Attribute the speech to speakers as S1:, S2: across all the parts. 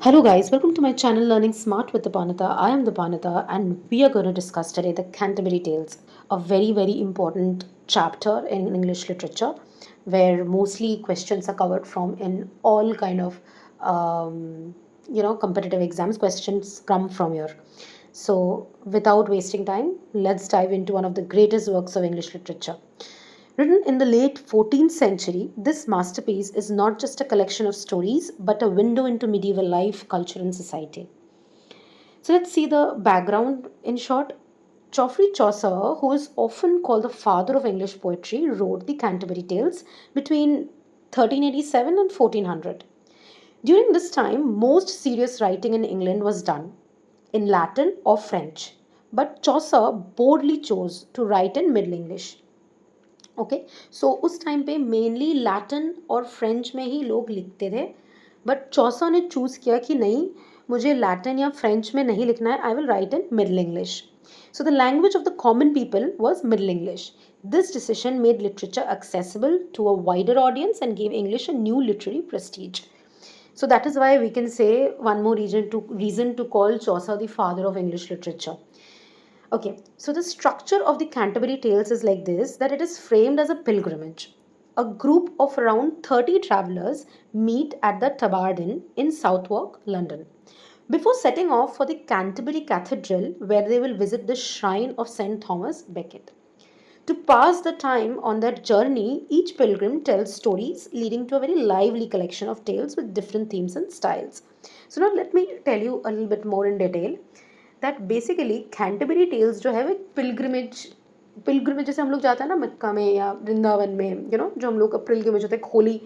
S1: Hello guys, welcome to my channel Learning Smart with Dipanita. I am Dipanita and we are going to discuss today the Canterbury Tales, a very important chapter in English literature where mostly questions are covered from in all kind of competitive exams. Questions come from here. So without wasting time, let's dive into one of the greatest works of English literature. Written in the late 14th century, this masterpiece is not just a collection of stories but a window into medieval life, culture, and society. So let's see the background in short. Geoffrey Chaucer, who is often called the father of English poetry, wrote the Canterbury Tales between 1387 and 1400. During this time, most serious writing in England was done in Latin or French, but Chaucer boldly chose to write in Middle English. Okay so उस time पे mainly Latin और French में ही लोग लिखते थे but Chausa ने choose किया कि नहीं मुझे लैटिन या फ्रेंच में नहीं लिखना है I will write in middle English so the language of the common people was middle English this decision made literature accessible to a wider audience and gave English a new literary prestige. So that is why we can say one more reason to call Chaucer the father of English literature. Okay, so the structure of the Canterbury Tales is like this that it is framed as a pilgrimage. A group of around 30 travelers meet at the Tabard Inn in Southwark, London. Before setting off for the Canterbury Cathedral, where they will visit the shrine of St. Thomas Becket. To pass the time on their journey, each pilgrim tells stories leading to a very lively collection of tales with different themes and styles. So, now let me tell you a little bit more in detail that basically Canterbury Tales जो है वो pilgrimage जैसे हम लोग जाते हैं ना मक्का में या वृंदावन में जो हम लोग पिलग्रिमेज होते हैं होली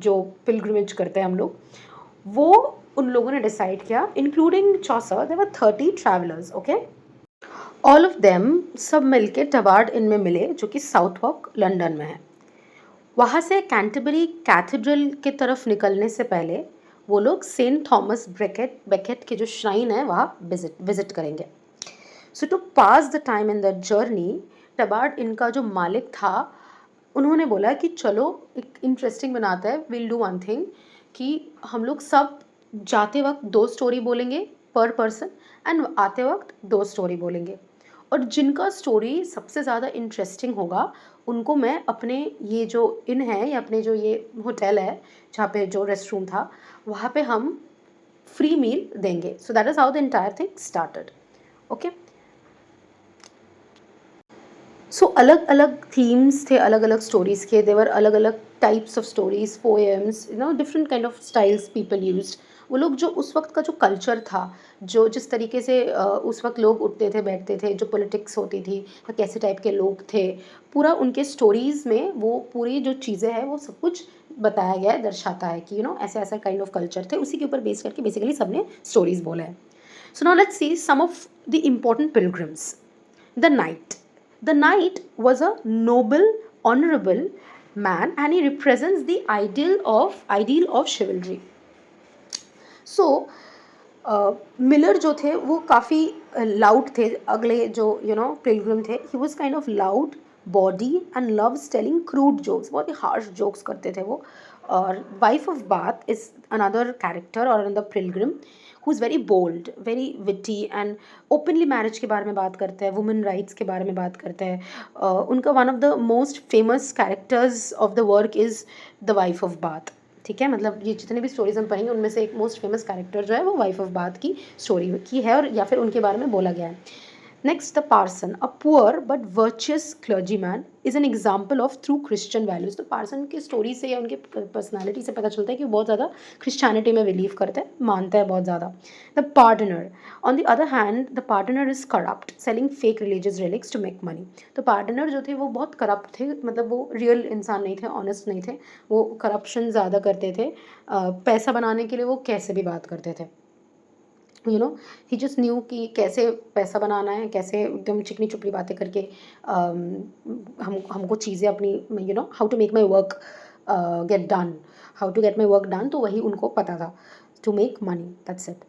S1: जो पिलग्रिमेज करते हैं हम लोग वो उन लोगों ने डिसाइड किया including Chaucer there were 30 travellers okay all of them सब मिलके टबार्ड इन में मिले जो कि साउथ वॉक लंदन में है वहाँ से कैंटरबरी कैथेड्रल की तरफ निकलने से पहले वो लोग सेंट थॉमस बेकेट के जो श्राइन है वहाँ विजिट करेंगे so to pass the time in the journey Tabard इनका जो मालिक था उन्होंने बोला कि चलो एक इंटरेस्टिंग बनाता है विल डू वन थिंग कि हम लोग सब जाते वक्त 2 स्टोरी बोलेंगे पर पर्सन एंड आते वक्त 2 स्टोरी बोलेंगे और जिनका स्टोरी सबसे ज़्यादा इंटरेस्टिंग होगा उनको मैं अपने ये जो इन है या अपने जो ये होटल है जहाँ पे जो रेस्ट रूम था वहाँ पे हम फ्री मील देंगे so that is how the entire thing started okay so अलग अलग थीम्स थे अलग अलग स्टोरीज़ के देवर अलग अलग types of stories poems different kind of styles people used वो लोग जो उस वक्त का जो कल्चर था जो जिस तरीके से उस वक्त लोग उठते थे बैठते थे जो पॉलिटिक्स होती थी या कैसे टाइप के लोग थे पूरा उनके स्टोरीज़ में वो पूरी जो चीज़ें हैं वो सब कुछ बताया गया है दर्शाता है कि ऐसे ऐसा काइंड ऑफ कल्चर थे उसी के ऊपर बेस करके बेसिकली सबने स्टोरीज बोला है so now let's see some of the important pilgrims the knight The knight was a noble, honorable man and he represents the ideal of chivalry. So, Miller जो थे वो काफ़ी लाउड थे अगले जो पिलग्रिम थे he was kind of loud body and loves telling crude jokes बहुत ही हार्श जोक्स करते थे वो और wife of Bath is another character और another pilgrim who is very bold very witty and openly marriage के बारे में बात करते हैं वुमेन राइट्स के बारे में बात करते हैं उनका one of the most famous characters of the work is the wife of bath ठीक है मतलब ये जितने भी स्टोरीज हम पढ़ेंगे उनमें से एक मोस्ट फेमस कैरेक्टर जो है वो वाइफ ऑफ बाथ की स्टोरी की है और या फिर उनके बारे में बोला गया है next the parson a poor but virtuous clergy man is an example of through Christian values तो पार्सन की स्टोरी से या उनके पर्सनैलिटी से पता चलता है कि वो बहुत ज़्यादा क्रिश्चियनिटी में बिलीव करते हैं मानता है बहुत ज़्यादा the partner on the other hand the partner is corrupt selling fake religious relics to make money तो पार्टनर जो थे वो बहुत करप्ट थे मतलब वो रियल इंसान नहीं थे ऑनेस्ट नहीं थे वो करप्शन ज़्यादा करते थे पैसा बनाने के लिए वो कैसे भी बात करते थे ही जस्ट न्यू कि कैसे पैसा बनाना है कैसे एकदम चिकनी चुपड़ी बातें करके हमको चीज़ें अपनी how to make my work get done how to get my work done तो वही उनको पता था to make money that's it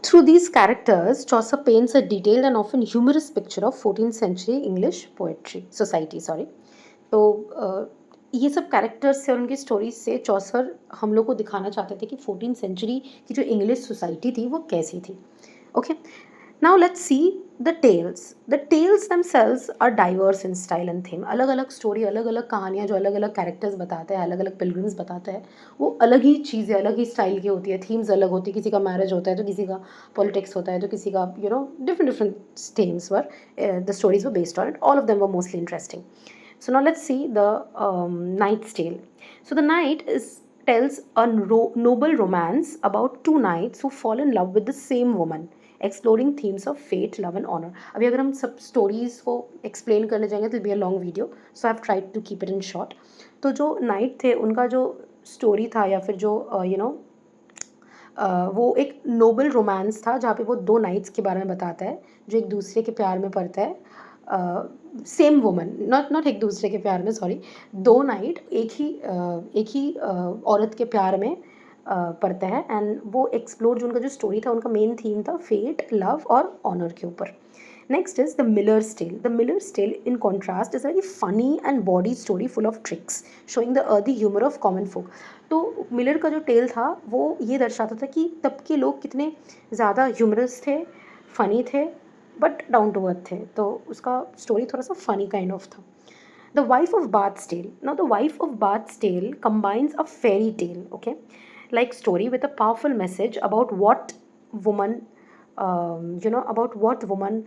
S1: Through these characters, Chaucer paints a detailed and often humorous picture of 14th century English society. So ये सब characters से और उनकी स्टोरीज से चौसर हम लोग को दिखाना चाहते थे कि 14th सेंचुरी की जो इंग्लिश सोसाइटी थी वो कैसी थी. Okay. Now let's see the tales. The tales themselves are diverse in style and theme. अलग अलग स्टोरी, अलग अलग कहानियाँ जो अलग अलग कैरेक्टर्स बताते हैं, अलग अलग पिलग्रिम्स बताते हैं, वो अलग ही चीज़ें, अलग ही स्टाइल की होती है. थीम्स अलग होती है. किसी का मैरिज होता है तो किसी का पॉलिटिक्स होता है तो किसी का different different themes were the stories were based on it. All of them were mostly interesting. So now let's see the Knight's Tale. So the Knight is tells a noble romance about two knights who fall in love with the same woman, exploring themes of fate, love and honor. अभी अगर हम सब stories को explain करने जाएंगे तो be a long video, so I have tried to keep it in short. तो जो नाइट थे उनका जो स्टोरी था या फिर जो वो एक नोबल रोमांस था जहाँ पे वो दो नाइट्स के बारे में बताता है जो एक दूसरे के प्यार में पड़ता है. सेम वुमन, नॉट नॉट एक दूसरे के प्यार में, सॉरी, दो नाइट एक ही औरत के प्यार में पड़ता है. एंड वो एक्सप्लोर, जो उनका जो स्टोरी था, उनका मेन थीम था फेट, लव और ऑनर के ऊपर. Next is The Miller's Tale. The Miller's Tale, in contrast, is a very funny and bawdy story full of tricks, showing the earthy humor of common folk. तो Miller का जो tell था वो ये दर्शाता था कि तब के लोग कितने ज़्यादा ह्यूमरस थे, फ़नी थे, बट डाउन टू अर्थ थे. तो उसका स्टोरी थोड़ा सा फ़नी काइंड ऑफ था. The Wife of Bath's Tale. Now, The Wife of Bath's Tale combines a fairy tale, okay, like story with a powerful message about what woman, about what woman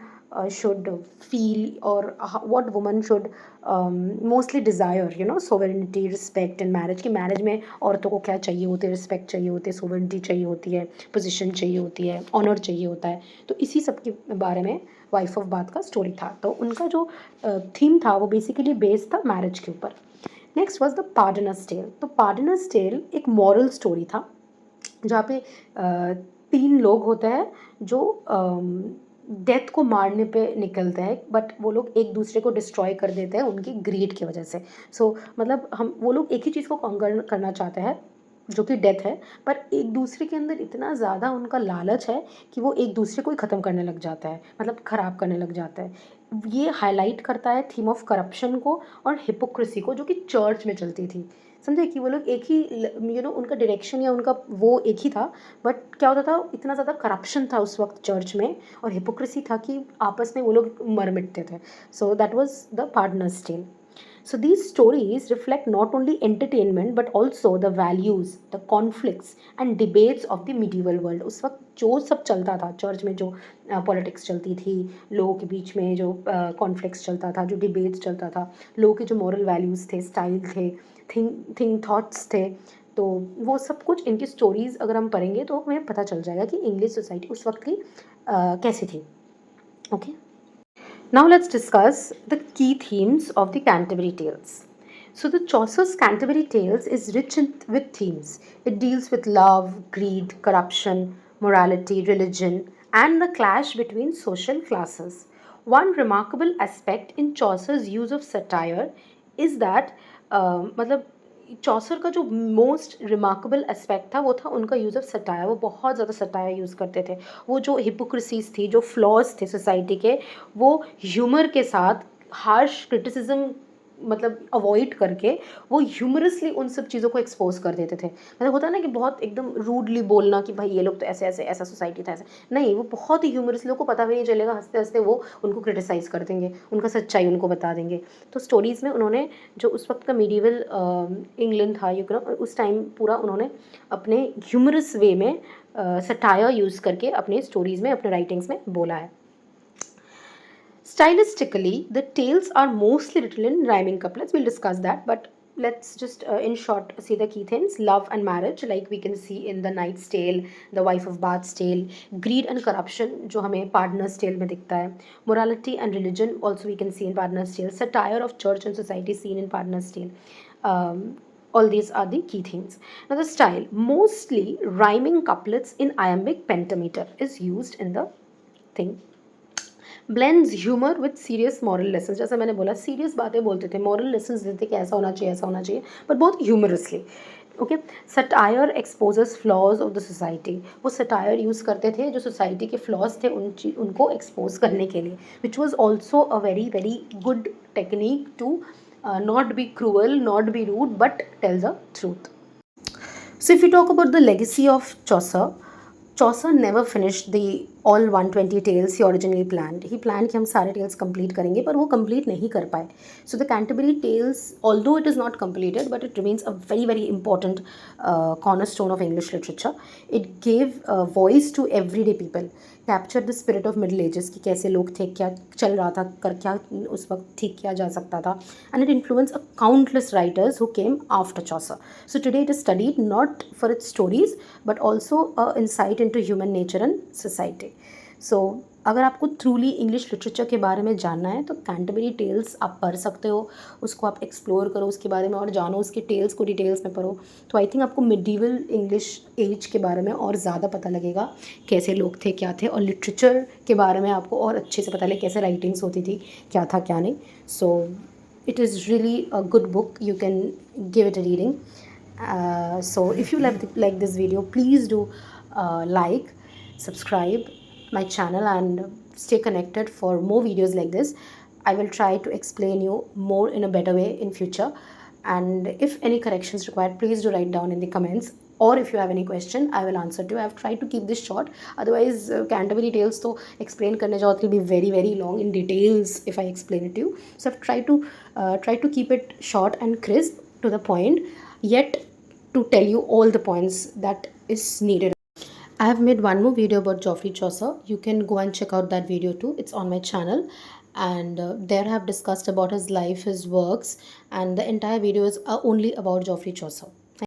S1: should feel, or what woman should mostly desire, sovereignty, respect in marriage. कि marriage में औरतों को क्या चाहिए होते हैं, respect चाहिए होते हैं, sovereignty चाहिए होती है, position चाहिए होती है, honor चाहिए होता है. तो इसी सब के बारे में वाइफ ऑफ बाथ का स्टोरी था. तो उनका जो थीम था वो बेसिकली बेस्ड था मैरिज के ऊपर. Next was the pardoner's tale. तो पार्डनर्स टेल एक मॉरल स्टोरी था जहाँ पे तीन लोग होते हैं जो डेथ को मारने पे निकलते हैं, बट वो लोग एक दूसरे को डिस्ट्रॉय कर देते हैं उनकी ग्रीड की वजह से. सो मतलब वो लोग एक ही चीज़ को कॉन्कर करना चाहते हैं जो कि डेथ है, पर एक दूसरे के अंदर इतना ज़्यादा उनका लालच है कि वो एक दूसरे को ही ख़त्म करने लग जाता है, मतलब ख़राब करने लग जाता है. ये हाईलाइट करता है थीम ऑफ करप्शन को और हिपोक्रेसी को जो कि चर्च में चलती थी. समझे कि वो लोग एक ही, उनका डायरेक्शन या उनका वो एक ही था, बट क्या होता था, इतना ज़्यादा करप्शन था उस वक्त चर्च में और हिपोक्रेसी था कि आपस में वो लोग मर मिटते थे. So that was the partner's tale. So these stories reflect not only entertainment but also the values, the conflicts and debates of the medieval world. उस वक्त जो सब चलता था चर्च में, जो पॉलिटिक्स चलती थी, लोगों के बीच में जो कॉन्फ्लिक्ट्स चलता था, जो डिबेट्स चलता था, लोगों के जो मॉरल वैल्यूज़ थे, स्टाइल थे, थिंक थॉट्स थे, तो वो सब कुछ इनकी स्टोरीज़ अगर हम पढ़ेंगे तो हमें पता चल जाएगा कि इंग्लिश सोसाइटी उस वक्त की कैसी थी. Okay. Now let's discuss the key themes of the Canterbury Tales. So the Chaucer's Canterbury Tales is rich with themes. It deals with love, greed, corruption, morality, religion, and the clash between social classes. One remarkable aspect in Chaucer's use of satire is that मतलब चौसर का जो most remarkable aspect था वो था उनका use of satire. वो बहुत ज़्यादा सटायर यूज़ करते थे. वो जो हिपोक्रेसीज थी, जो फ्लॉज थे सोसाइटी के, वो ह्यूमर के साथ, हार्श क्रिटिसिज्म मतलब अवॉइड करके वो ह्यूमरसली उन सब चीज़ों को एक्सपोज कर देते थे. मतलब होता है ना कि बहुत एकदम रूडली बोलना कि भाई ये लोग तो ऐसे ऐसे, ऐसा सोसाइटी था, ऐसा नहीं. वो बहुत ही ह्यूमरसली, लोग को पता भी नहीं चलेगा, हंसते हंसते वो उनको क्रिटिसाइज़ कर देंगे, उनका सच्चाई उनको बता देंगे. तो स्टोरीज़ में उन्होंने जो उस वक्त का मीडिएवल इंग्लैंड था, उस टाइम पूरा उन्होंने अपने ह्यूमरस वे में सटायर यूज़ करके अपने स्टोरीज़ में, अपने राइटिंग्स में बोला है. Stylistically, the tales are mostly written in rhyming couplets. We'll discuss that, but let's just in short see the key things. Love and marriage, like we can see in The Knight's Tale, The Wife of Bath's Tale. Greed and corruption, जो हमें Partner's Tale में दिखता है. Morality and religion, also we can see in Partner's Tale. Satire of church and society, seen in Partner's Tale. All these are the key things. Now the style, mostly rhyming couplets in iambic pentameter is used in the thing. Blends humour with serious moral lesson. जैसे मैंने बोला, serious बातें बोलते थे, moral lesson देते कि ऐसा होना चाहिए, ऐसा होना चाहिए, बट बहुत humorously. Okay. Satire exposes flaws of the society. वो सटायर यूज़ करते थे जो सोसाइटी के फ्लॉज थे उनको एक्सपोज करने के लिए, which was also a very very good technique to not be cruel, not be rude, but tell the truth. So, if you talk about the legacy of Chaucer, Chaucer never finished the all 120 tales he originally planned. He planned कि हम सारे tales complete करेंगे, पर वो complete नहीं कर पाए. So the Canterbury Tales, although it is not completed, but it remains a very very important cornerstone of English literature. It gave voice to everyday people, captured the spirit of Middle Ages कि कैसे लोग थे, क्या चल रहा था, कर क्या उस वक्त ठीक किया जा सकता था, and it influenced countless writers who came after Chaucer. So today it is studied not for its stories but also insight into human nature and society. So अगर आपको ट्रूली इंग्लिश लिटरेचर के बारे में जानना है तो कैंटरबरी टेल्स आप पढ़ सकते हो, उसको आप एक्सप्लोर करो, उसके बारे में और जानो, उसके टेल्स को डिटेल्स में पढ़ो. तो आई थिंक आपको मिडीवल इंग्लिश एज के बारे में और ज़्यादा पता लगेगा, कैसे लोग थे, क्या थे, और लिटरेचर के बारे में आपको और अच्छे से पता लगे कैसे राइटिंग्स होती थी, क्या था क्या नहीं. सो it is really a good book. You can give it a reading. So if you like this video, please do like, subscribe my channel, and stay connected for more videos like this. I will try to explain you more in a better way in future, and if any corrections required, please do write down in the comments, or if you have any question, I will answer to you. I have tried to keep this short, otherwise Canterbury Tales to explain karne jao, it will be very very long in details if I explain it to you. So I've tried to keep it short and crisp to the point, yet to tell you all the points that is needed. I have made one more video about Geoffrey Chaucer. You can go and check out that video too. It's on my channel, and there I have discussed about his life, his works, and the entire video is only about Geoffrey Chaucer.